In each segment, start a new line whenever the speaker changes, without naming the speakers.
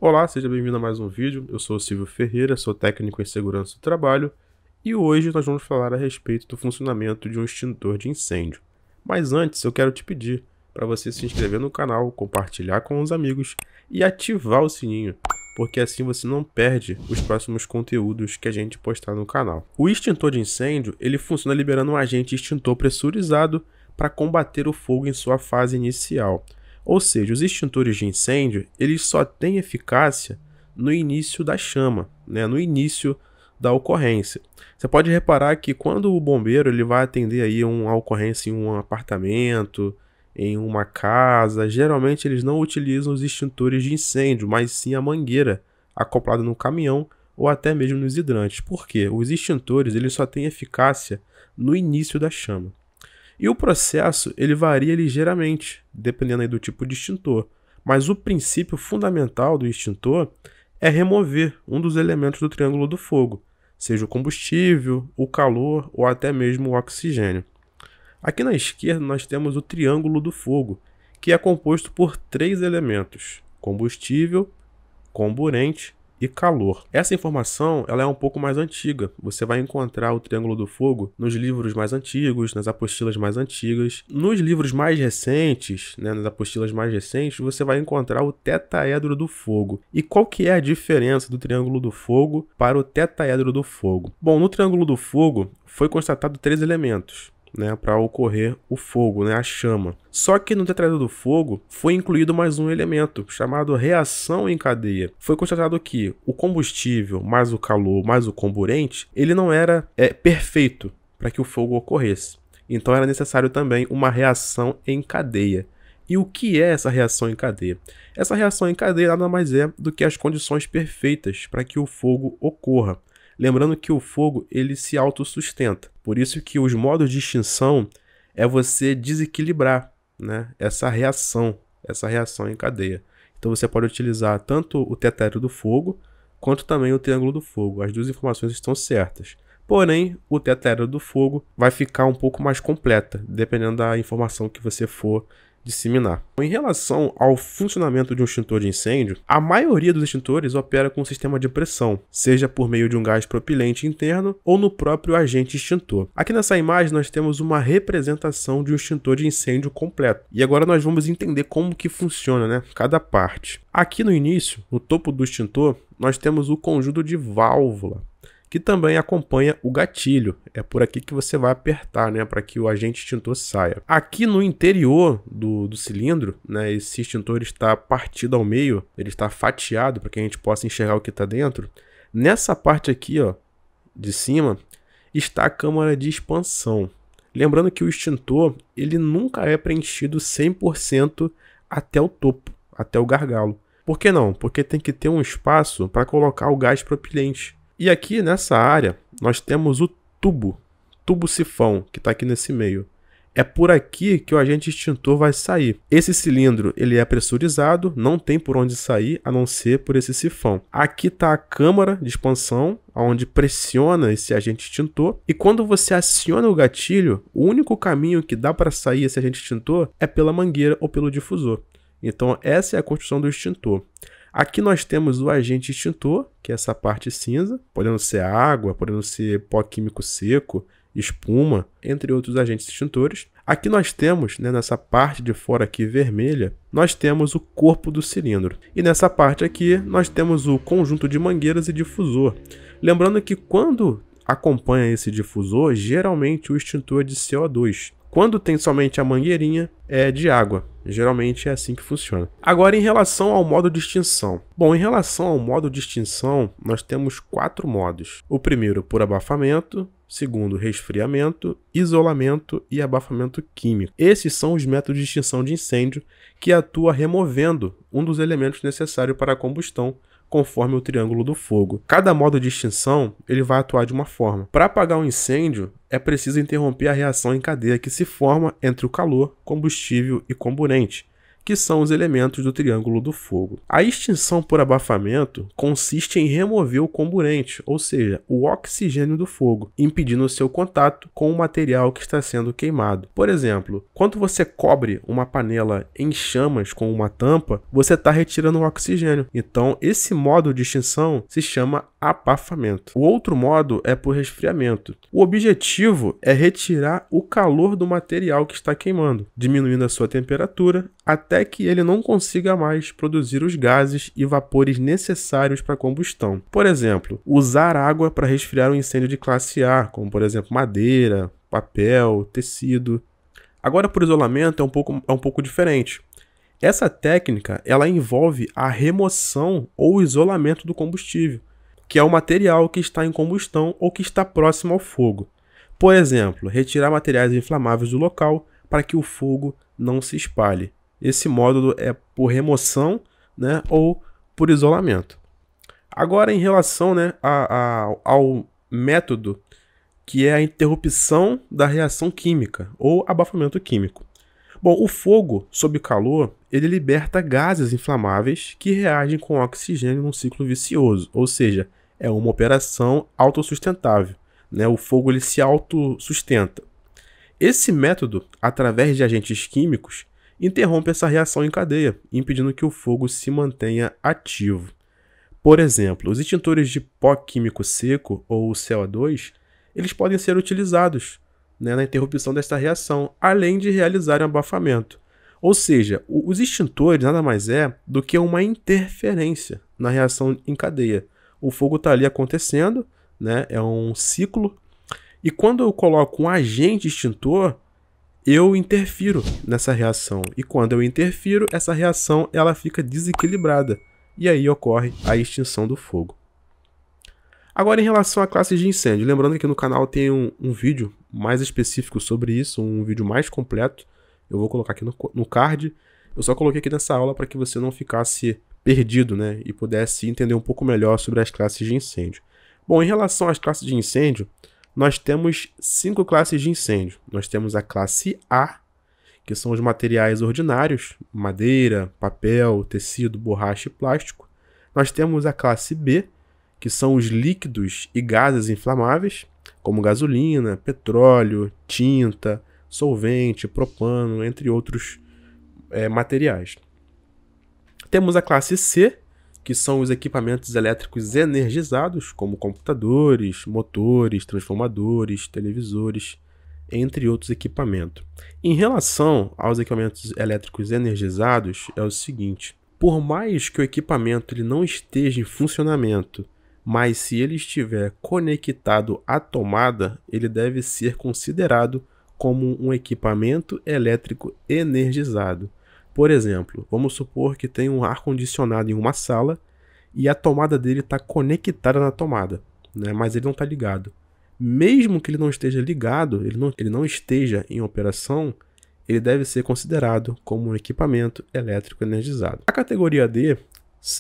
Olá, seja bem-vindo a mais um vídeo. Eu sou o Silvio Ferreira, sou técnico em segurança do trabalho e hoje nós vamos falar a respeito do funcionamento de um extintor de incêndio. Mas antes eu quero te pedir para você se inscrever no canal, compartilhar com os amigos e ativar o sininho, porque assim você não perde os próximos conteúdos que a gente postar no canal. O extintor de incêndio, ele funciona liberando um agente extintor pressurizado para combater o fogo em sua fase inicial. Ou seja, os extintores de incêndio, eles só têm eficácia no início da chama, no início da ocorrência. Você pode reparar que quando o bombeiro ele vai atender aí uma ocorrência em um apartamento, em uma casa, geralmente eles não utilizam os extintores de incêndio, mas sim a mangueira acoplada no caminhão ou até mesmo nos hidrantes. Por quê? Os extintores eles só têm eficácia no início da chama. E o processo ele varia ligeiramente, dependendo aí do tipo de extintor. Mas o princípio fundamental do extintor é remover um dos elementos do triângulo do fogo, seja o combustível, o calor ou até mesmo o oxigênio. Aqui na esquerda nós temos o triângulo do fogo, que é composto por 3 elementos: combustível, comburente e calor. Essa informação ela é um pouco mais antiga. Você vai encontrar o triângulo do fogo nos livros mais antigos, nas apostilas mais antigas. Nos livros mais recentes, nas apostilas mais recentes, você vai encontrar o tetaedro do fogo. E qual que é a diferença do triângulo do fogo para o tetaedro do fogo? Bom, no triângulo do fogo foi constatado 3 elementos para ocorrer o fogo, a chama. Só que no tetraedro do fogo foi incluído mais um elemento, chamado reação em cadeia. Foi constatado que o combustível, mais o calor, mais o comburente, ele não era perfeito para que o fogo ocorresse. Então era necessário também uma reação em cadeia. E o que é essa reação em cadeia? Essa reação em cadeia nada mais é do que as condições perfeitas para que o fogo ocorra. Lembrando que o fogo ele se autossustenta. Por isso que os modos de extinção é você desequilibrar essa reação em cadeia. Então você pode utilizar tanto o tetaedro do fogo quanto também o triângulo do fogo. As duas informações estão certas. Porém, o tetaedro do fogo vai ficar um pouco mais completa, dependendo da informação que você for disseminar. Em relação ao funcionamento de um extintor de incêndio, a maioria dos extintores opera com um sistema de pressão, seja por meio de um gás propilente interno ou no próprio agente extintor. Aqui nessa imagem nós temos uma representação de um extintor de incêndio completo. E agora nós vamos entender como que funciona, cada parte. Aqui no início, no topo do extintor, nós temos o conjunto de válvula, que também acompanha o gatilho. É por aqui que você vai apertar, para que o agente extintor saia. Aqui no interior do cilindro, esse extintor está partido ao meio, ele está fatiado para que a gente possa enxergar o que está dentro. Nessa parte aqui, de cima, está a câmara de expansão. Lembrando que o extintor, ele nunca é preenchido 100% até o topo, até o gargalo. Por que não? Porque tem que ter um espaço para colocar o gás propilente. E aqui nessa área nós temos o tubo sifão, que está aqui nesse meio. É por aqui que o agente extintor vai sair. Esse cilindro ele é pressurizado, não tem por onde sair a não ser por esse sifão. Aqui está a câmara de expansão, onde pressiona esse agente extintor. E quando você aciona o gatilho, o único caminho que dá para sair esse agente extintor é pela mangueira ou pelo difusor. Então essa é a construção do extintor. Aqui nós temos o agente extintor, que é essa parte cinza, podendo ser água, podendo ser pó químico seco, espuma, entre outros agentes extintores. Aqui nós temos, nessa parte de fora aqui vermelha, nós temos o corpo do cilindro. E nessa parte aqui nós temos o conjunto de mangueiras e difusor. Lembrando que quando acompanha esse difusor, geralmente o extintor é de CO2. Quando tem somente a mangueirinha, é de água. Geralmente é assim que funciona. Agora, em relação ao modo de extinção. Bom, em relação ao modo de extinção, nós temos 4 modos. O primeiro, por abafamento. Segundo, resfriamento, isolamento e abafamento químico. Esses são os métodos de extinção de incêndio que atuam removendo um dos elementos necessários para a combustão, conforme o triângulo do fogo. Cada modo de extinção ele vai atuar de uma forma. Para apagar um incêndio, é preciso interromper a reação em cadeia que se forma entre o calor, combustível e comburente, que são os elementos do triângulo do fogo. A extinção por abafamento consiste em remover o comburente, ou seja, o oxigênio do fogo, impedindo o seu contato com o material que está sendo queimado. Por exemplo, quando você cobre uma panela em chamas com uma tampa, você está retirando o oxigênio. Então, esse modo de extinção se chama abafamento. O outro modo é por resfriamento. O objetivo é retirar o calor do material que está queimando, diminuindo a sua temperatura até que ele não consiga mais produzir os gases e vapores necessários para a combustão. Por exemplo, usar água para resfriar um incêndio de classe A, como por exemplo madeira, papel, tecido. Agora, por isolamento é um pouco diferente. Essa técnica ela envolve a remoção ou isolamento do combustível, que é o material que está em combustão ou que está próximo ao fogo. Por exemplo, retirar materiais inflamáveis do local para que o fogo não se espalhe. Esse módulo é por remoção, né, ou por isolamento. Agora, em relação, né, ao método que é a interrupção da reação química ou abafamento químico. Bom, o fogo, sob calor, ele liberta gases inflamáveis que reagem com oxigênio num ciclo vicioso, ou seja, é uma operação autossustentável, né? O fogo ele se autossustenta. Esse método, através de agentes químicos, interrompe essa reação em cadeia, impedindo que o fogo se mantenha ativo. Por exemplo, os extintores de pó químico seco, ou CO2, eles podem ser utilizados, né, na interrupção desta reação, além de realizarem abafamento. Ou seja, os extintores nada mais é do que uma interferência na reação em cadeia. O fogo está ali acontecendo, né, é um ciclo, e quando eu coloco um agente extintor, eu interfiro nessa reação. E quando eu interfiro, essa reação ela fica desequilibrada. E aí ocorre a extinção do fogo. Agora, em relação à classe de incêndio, lembrando que no canal tem um vídeo mais específico sobre isso, um vídeo mais completo. Eu vou colocar aqui no card. Eu só coloquei aqui nessa aula para que você não ficasse perdido, né, e pudesse entender um pouco melhor sobre as classes de incêndio. Bom, em relação às classes de incêndio, nós temos 5 classes de incêndio. Nós temos a classe A, que são os materiais ordinários, madeira, papel, tecido, borracha e plástico. Nós temos a classe B, que são os líquidos e gases inflamáveis, como gasolina, petróleo, tinta, solvente, propano, entre outros materiais. Temos a classe C, que são os equipamentos elétricos energizados, como computadores, motores, transformadores, televisores, entre outros equipamentos. Em relação aos equipamentos elétricos energizados, é o seguinte: por mais que o equipamento ele não esteja em funcionamento, mas se ele estiver conectado à tomada, ele deve ser considerado como um equipamento elétrico energizado. Por exemplo, vamos supor que tem um ar-condicionado em uma sala e a tomada dele está conectada na tomada, né? Mas ele não está ligado. Mesmo que ele não esteja ligado, ele não esteja em operação, ele deve ser considerado como um equipamento elétrico energizado. A categoria D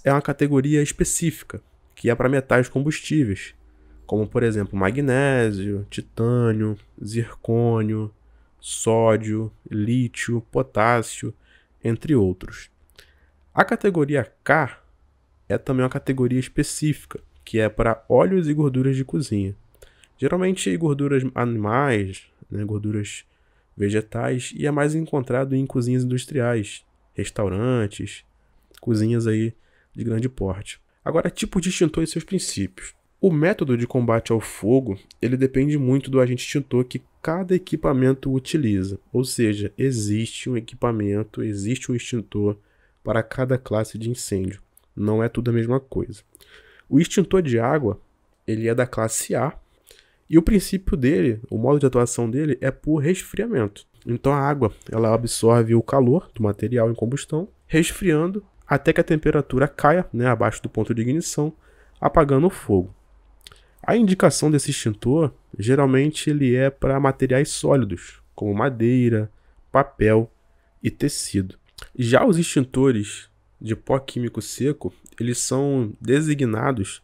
é uma categoria específica, que é para metais combustíveis, como por exemplo magnésio, titânio, zircônio, sódio, lítio, potássio, entre outros. A categoria K é também uma categoria específica, que é para óleos e gorduras de cozinha. Geralmente gorduras animais, né, gorduras vegetais, e é mais encontrado em cozinhas industriais, restaurantes, cozinhas aí de grande porte. Agora, tipo de extintor e seus princípios. O método de combate ao fogo, ele depende muito do agente extintor que cada equipamento utiliza. Ou seja, existe um equipamento, existe um extintor para cada classe de incêndio. Não é tudo a mesma coisa. O extintor de água, ele é da classe A, e o princípio dele, o modo de atuação dele é por resfriamento. Então a água, ela absorve o calor do material em combustão, resfriando até que a temperatura caia, né, abaixo do ponto de ignição, apagando o fogo. A indicação desse extintor, geralmente ele é para materiais sólidos, como madeira, papel e tecido. Já os extintores de pó químico seco, eles são designados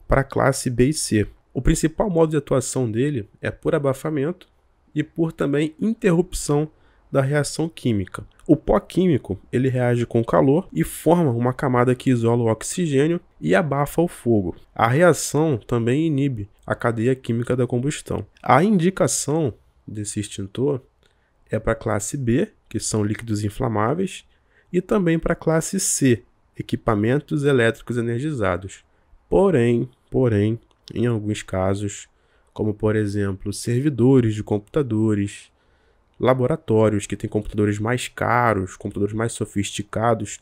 para a classe B e C. O principal modo de atuação dele é por abafamento e por também interrupção da reação química. O pó químico ele reage com calor e forma uma camada que isola o oxigênio e abafa o fogo. A reação também inibe a cadeia química da combustão. A indicação desse extintor é para a classe B, que são líquidos inflamáveis, e também para a classe C, equipamentos elétricos energizados. Porém, em alguns casos, como por exemplo servidores de computadores, laboratórios que têm computadores mais caros, computadores mais sofisticados,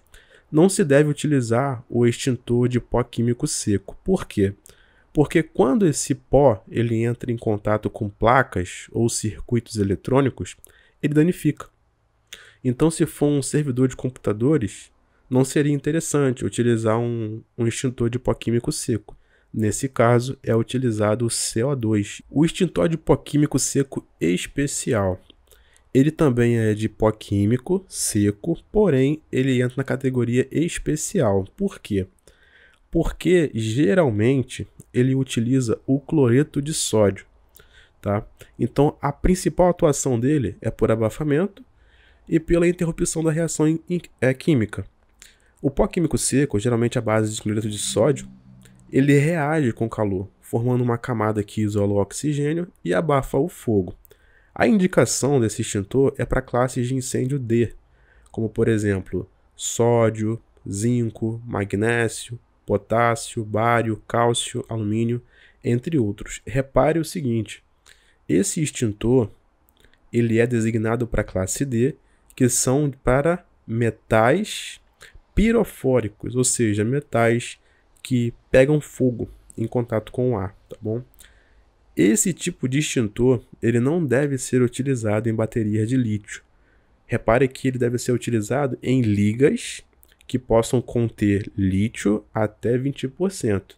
não se deve utilizar o extintor de pó químico seco. Por quê? Porque quando esse pó ele entra em contato com placas ou circuitos eletrônicos, ele danifica. Então, se for um servidor de computadores, não seria interessante utilizar um extintor de pó químico seco. Nesse caso, é utilizado o CO2, o extintor de pó químico seco especial. Ele também é de pó químico seco, porém ele entra na categoria especial. Por quê? Porque geralmente ele utiliza o cloreto de sódio, tá? Então a principal atuação dele é por abafamento e pela interrupção da reação química. O pó químico seco, geralmente à base de cloreto de sódio, ele reage com calor, formando uma camada que isola o oxigênio e abafa o fogo. A indicação desse extintor é para classes de incêndio D, como por exemplo sódio, zinco, magnésio, potássio, bário, cálcio, alumínio, entre outros. Repare o seguinte, esse extintor ele é designado para a classe D, que são para metais pirofóricos, ou seja, metais que pegam fogo em contato com o ar, tá bom? Esse tipo de extintor ele não deve ser utilizado em baterias de lítio. Repare que ele deve ser utilizado em ligas que possam conter lítio até 20%,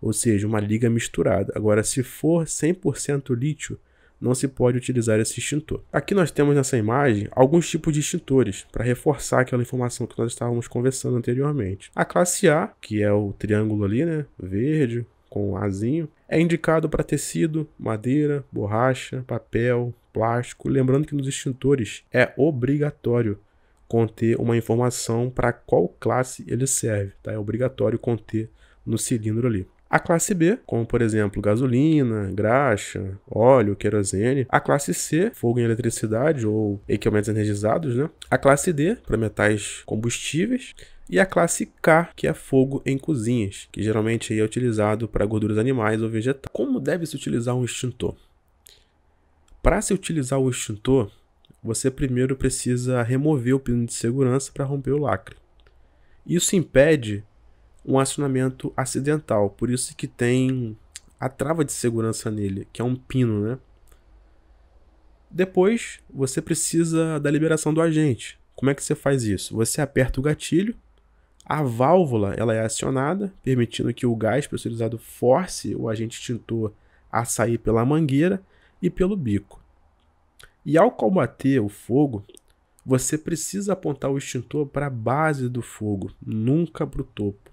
ou seja, uma liga misturada. Agora, se for 100% lítio, não se pode utilizar esse extintor. Aqui nós temos nessa imagem alguns tipos de extintores para reforçar aquela informação que nós estávamos conversando anteriormente. A classe A, que é o triângulo ali, né, verde, com um azinho, é indicado para tecido, madeira, borracha, papel, plástico. Lembrando que nos extintores é obrigatório conter uma informação para qual classe ele serve, tá? É obrigatório conter no cilindro ali. A classe B, como por exemplo gasolina, graxa, óleo, querosene. A classe C, fogo em eletricidade ou equipamentos energizados, né? A classe D, para metais combustíveis. E a classe K, que é fogo em cozinhas, que geralmente é utilizado para gorduras animais ou vegetais. Como deve se utilizar um extintor? Para se utilizar o extintor, você primeiro precisa remover o pino de segurança para romper o lacre. Isso impede um acionamento acidental, por isso que tem a trava de segurança nele, que é um pino, né? Depois, você precisa da liberação do agente. Como é que você faz isso? Você aperta o gatilho, a válvula ela é acionada, permitindo que o gás pressurizado force o agente extintor a sair pela mangueira e pelo bico. E ao combater o fogo, você precisa apontar o extintor para a base do fogo, nunca para o topo.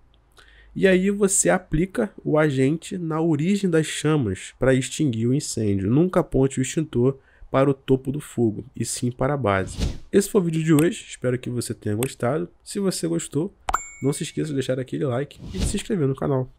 E aí você aplica o agente na origem das chamas para extinguir o incêndio. Nunca aponte o extintor para o topo do fogo, e sim para a base. Esse foi o vídeo de hoje, espero que você tenha gostado. Se você gostou, não se esqueça de deixar aquele like e de se inscrever no canal.